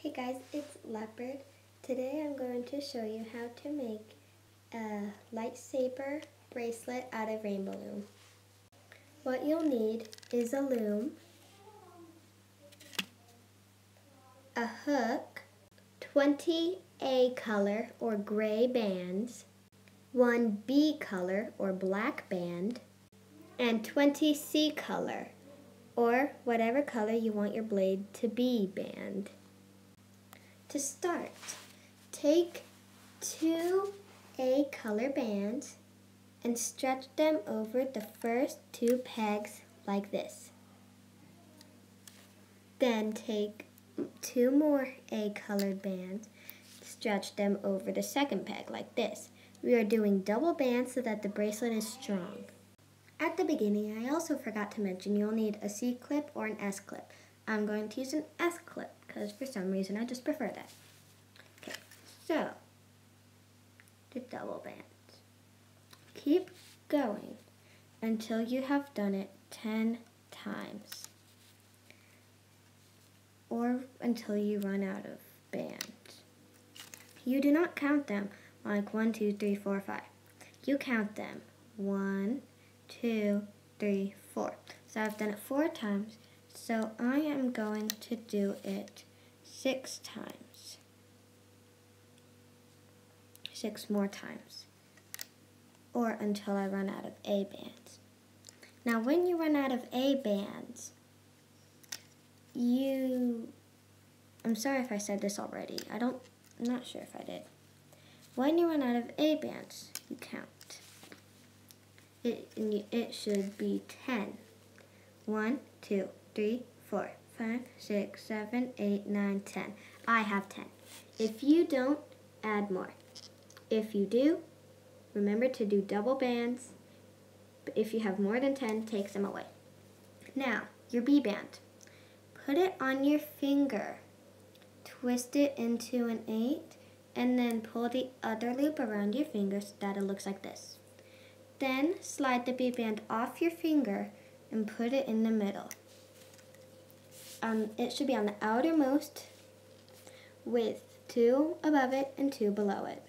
Hey guys, it's Leopard. Today I'm going to show you how to make a lightsaber bracelet out of rainbow loom. What you'll need is a loom, a hook, 20 A color or gray bands, 1 B color or black band, and 20 C color or whatever color you want your blade to be band. To start, take 2 A color bands and stretch them over the first 2 pegs like this. Then take 2 more A colored bands, stretch them over the second peg like this. We are doing double bands so that the bracelet is strong. At the beginning, I also forgot to mention you'll need a C clip or an S clip. I'm going to use an S clip because for some reason I just prefer that. Okay, so the double bands. Keep going until you have done it 10 times or until you run out of bands. You do not count them like 1, 2, 3, 4, 5. You count them 1, 2, 3, 4. So I've done it 4 times. So I am going to do it 6 times. 6 more times. Or until I run out of A bands. Now when you run out of A bands, I'm sorry if I said this already. I'm not sure if I did. When you run out of A bands, you count. It should be 10. 1, 2, 3, 4, 5, 6, 7, 8, 9, 10. I have 10. If you don't, add more. If you do, remember to do double bands. If you have more than 10, take them away. Now, your B band. Put it on your finger. Twist it into an 8, and then pull the other loop around your finger so that it looks like this. Then slide the B band off your finger and put it in the middle. It should be on the outermost with 2 above it and 2 below it.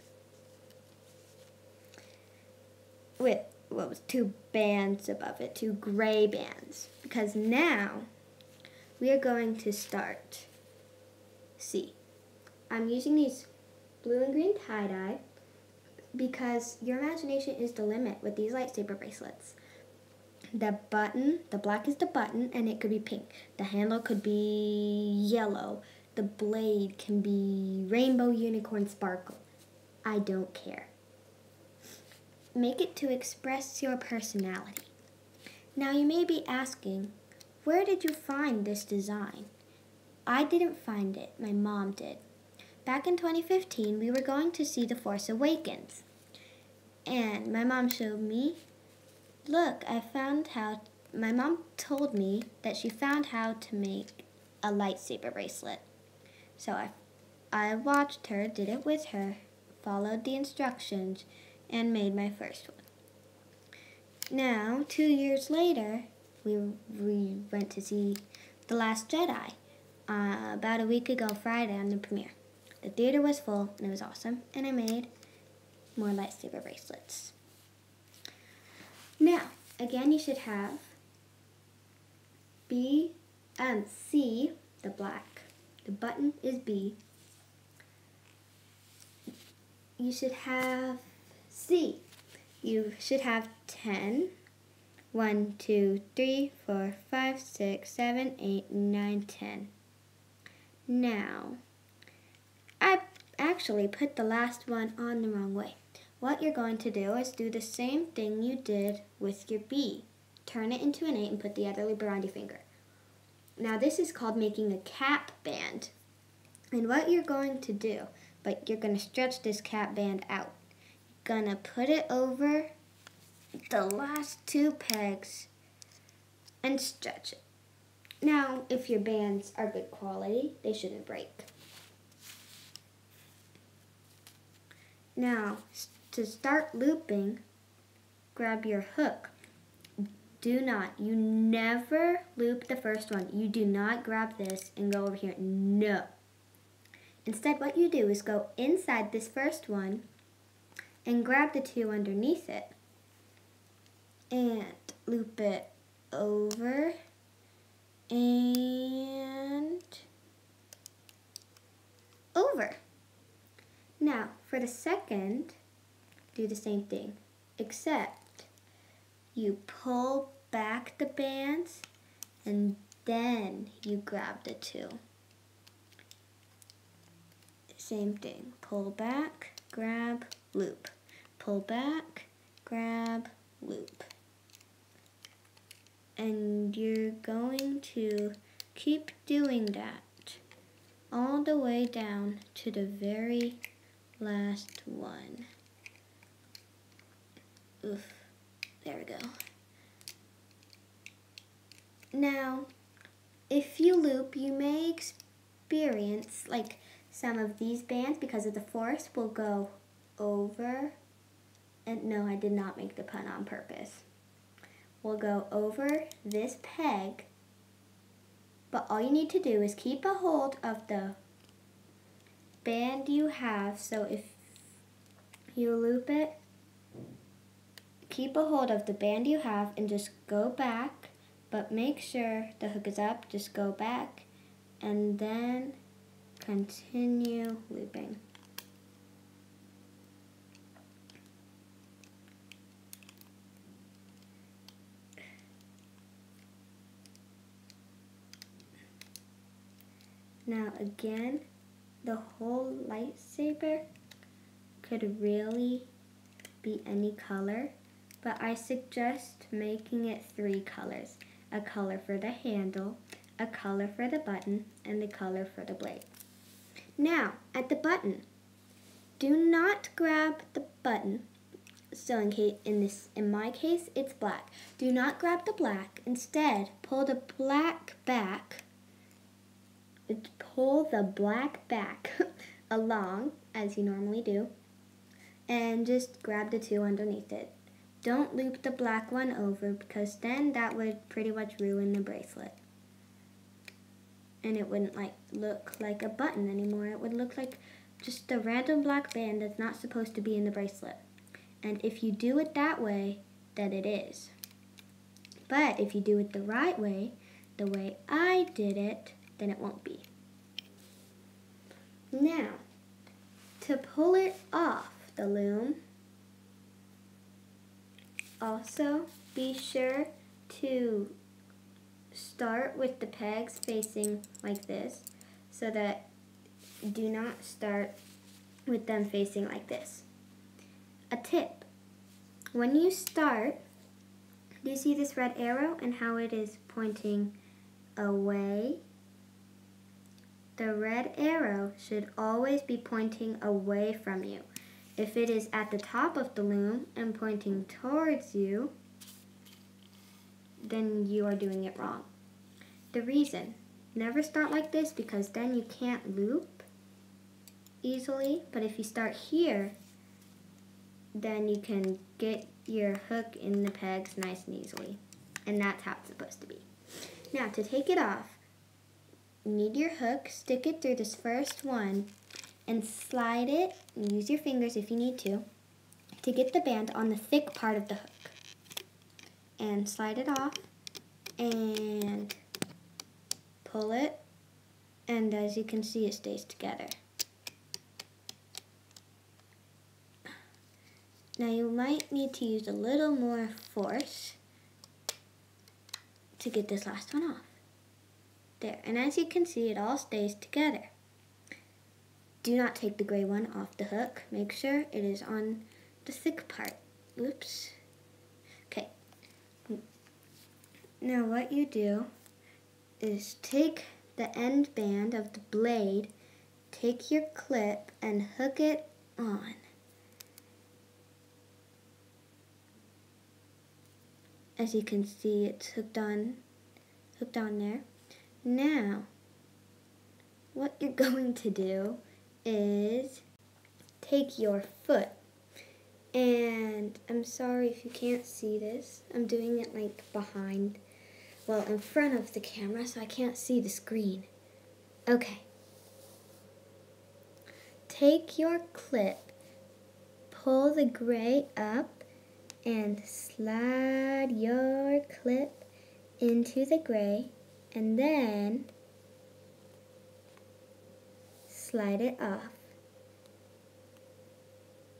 With 2 bands above it, 2 gray bands. Because now we are going to start C. I'm using these blue and green tie-dye because your imagination is the limit with these lightsaber bracelets. The black is the button, and it could be pink. The handle could be yellow. The blade can be rainbow unicorn sparkle. I don't care. Make it to express your personality. Now you may be asking, where did you find this design? I didn't find it, my mom did. Back in 2015, we were going to see The Force Awakens. And my mom showed me, look, my mom told me that she found how to make a lightsaber bracelet. So I watched her, did it with her, followed the instructions, and made my first one. Now, 2 years later, we went to see The Last Jedi about a week ago Friday on the premiere. The theater was full, and it was awesome, and I made more lightsaber bracelets. Now, again, you should have C, the black. The button is B. You should have C. You should have 10. 1, 2, 3, 4, 5, 6, 7, 8, 9, 10. Now, I actually put the last one on the wrong way. What you're going to do is do the same thing you did with your B. Turn it into an 8 and put the other loop around your finger. Now this is called making a cap band. And what you're going to do, but you're going to stretch this cap band out. You're going to put it over the last 2 pegs and stretch it. Now, if your bands are good quality, they shouldn't break. Now, to start looping, grab your hook. You never loop the first one. You do not grab this and go over here. No. Instead, what you do is go inside this first one and grab the two underneath it and loop it over and over. Now, for the second, do the same thing, except you pull back the bands and then you grab the two. Same thing, pull back, grab, loop. Pull back, grab, loop. And you're going to keep doing that all the way down to the very last one. Oof, there we go. Now, if you loop, you may experience like some of these bands, because of the force, will go over, and no, I did not make the pun on purpose. We'll go over this peg, but all you need to do is keep a hold of the band you have. So if you loop it, keep a hold of the band you have and just go back, but make sure the hook is up, just go back and then continue looping. Now again, the whole lightsaber could really be any color, but I suggest making it 3 colors. A color for the handle, a color for the button, and a color for the blade. Now, at the button, do not grab the button. So in my case, it's black. Do not grab the black. Instead, pull the black back. Pull the black back along, as you normally do, and just grab the two underneath it. Don't loop the black one over, because then that would pretty much ruin the bracelet. And it wouldn't look like a button anymore. It would look like just a random black band that's not supposed to be in the bracelet. And if you do it that way, then it is. But if you do it the right way, the way I did it, then it won't be. Now, to pull it off the loom, also be sure to start with the pegs facing like this, so that do not start with them facing like this. A tip, when you start, do you see this red arrow and how it is pointing away? The red arrow should always be pointing away from you. If it is at the top of the loom and pointing towards you, then you are doing it wrong. The reason, never start like this, because then you can't loop easily, but if you start here, then you can get your hook in the pegs nice and easily. And that's how it's supposed to be. Now, to take it off, you need your hook, stick it through this first one, and slide it, and use your fingers if you need to get the band on the thick part of the hook. And slide it off, and pull it, and as you can see, it stays together. Now you might need to use a little more force to get this last one off. There, and as you can see, it all stays together. Do not take the gray one off the hook. Make sure it is on the thick part. Oops. Okay. Now what you do is take the end band of the blade, take your clip, and hook it on. As you can see, it's hooked on there. Now, what you're going to do is take your foot, and I'm sorry if you can't see this. I'm doing it like behind, well, in front of the camera, so I can't see the screen. Okay. take your clip, pull the gray up, and slide your clip into the gray, and then slide it off.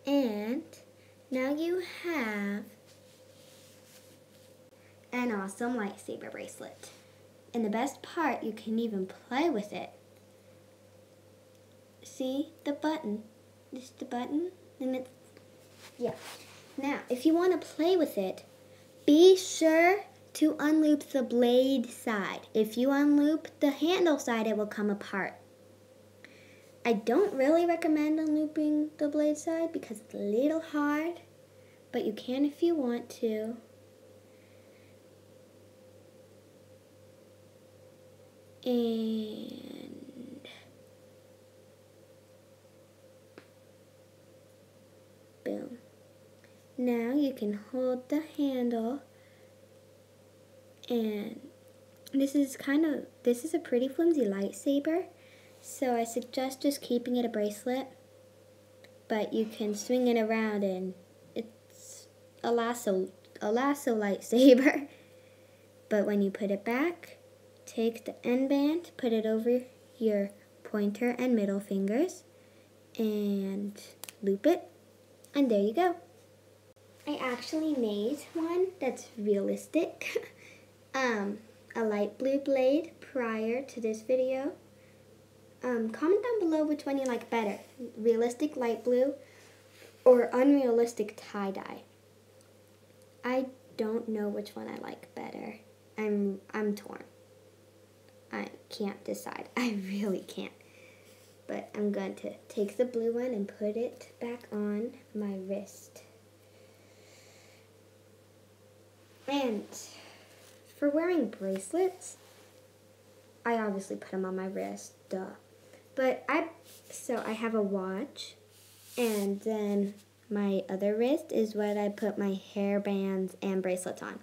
And now you have an awesome lightsaber bracelet. And the best part, you can even play with it. See the button? This is the button, and it's, yeah. Now, if you want to play with it, be sure to unloop the blade side. If you unloop the handle side, it will come apart. I don't really recommend unlooping the blade side because it's a little hard, but you can if you want to. And boom. Now you can hold the handle, and this is a pretty flimsy lightsaber, so I suggest just keeping it a bracelet, but you can swing it around and it's a lasso lightsaber. But when you put it back, take the end band, put it over your pointer and middle fingers, and loop it, and there you go. I actually made one that's realistic, a light blue blade prior to this video. Comment down below which one you like better, realistic light blue or unrealistic tie-dye. I don't know which one I like better. I'm torn. I can't decide. I really can't. But I'm going to take the blue one and put it back on my wrist. And for wearing bracelets, I obviously put them on my wrist, duh. But I have a watch, and then my other wrist is what I put my hair bands and bracelets on.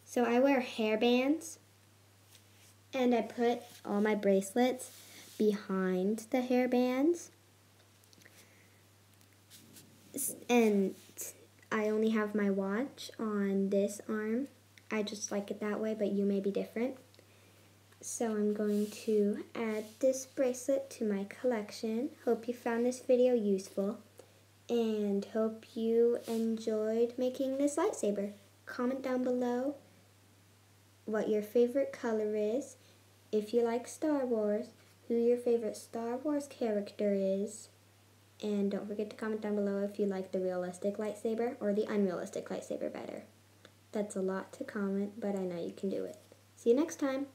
So I wear hair bands, and I put all my bracelets behind the hair bands. And I only have my watch on this arm. I just like it that way, but you may be different. So I'm going to add this bracelet to my collection. Hope you found this video useful, and hope you enjoyed making this lightsaber. Comment down below what your favorite color is, if you like Star Wars, who your favorite Star Wars character is, and don't forget to comment down below if you like the realistic lightsaber or the unrealistic lightsaber better. That's a lot to comment, but I know you can do it. See you next time.